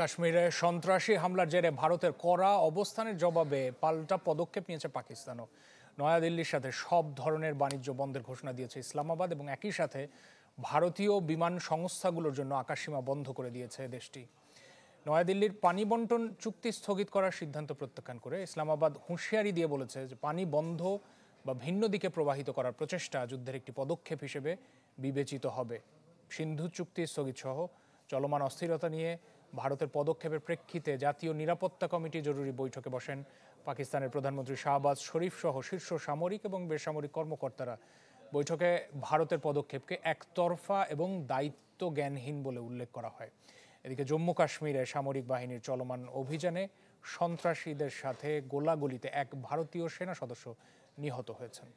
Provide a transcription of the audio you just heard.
কাশ্মীরে সন্ত্রাসী হামলার জেরে ভারতের কড়া অবস্থানের জবাবে পাল্টা পদক্ষেপ নিয়েছে পাকিস্তানও। নয়াদিল্লির সাথে সব ধরনের বাণিজ্য বন্ধের ঘোষণা দিয়েছে ইসলামাবাদ এবং একই সাথে ভারতীয় বিমান সংস্থাগুলোর জন্য আকাশসীমা বন্ধ করে দিয়েছে দেশটি। নয়াদিল্লির পানি বন্টন চুক্তি স্থগিত করার সিদ্ধান্ত প্রত্যাখ্যান করে ইসলামাবাদ হুঁশিয়ারি দিয়ে বলেছে যে পানি বন্ধ বা ভিন্ন দিকে প্রবাহিত করার প্রচেষ্টা যুদ্ধের একটি পদক্ষেপ হিসেবে বিবেচিত হবে। সিন্ধু চুক্তি স্থগিত সহ চলমান অস্থিরতা নিয়ে ভারতের পদক্ষেপের প্রেক্ষিতে জাতীয় নিরাপত্তা কমিটি জরুরি বৈঠকে বসেন পাকিস্তানের প্রধানমন্ত্রী শাহবাজ শরীফ সহ শীর্ষ সামরিক এবং বেসামরিক কর্মকর্তারা। বৈঠকে ভারতের পদক্ষেপকে একতরফা এবং দায়িত্ব জ্ঞানহীন বলে উল্লেখ করা হয়। এদিকে জম্মু কাশ্মীরে সামরিক বাহিনীর চলমান অভিযানে সন্ত্রাসীদের সাথে গোলাগুলিতে এক ভারতীয় সেনা সদস্য নিহত হয়েছেন।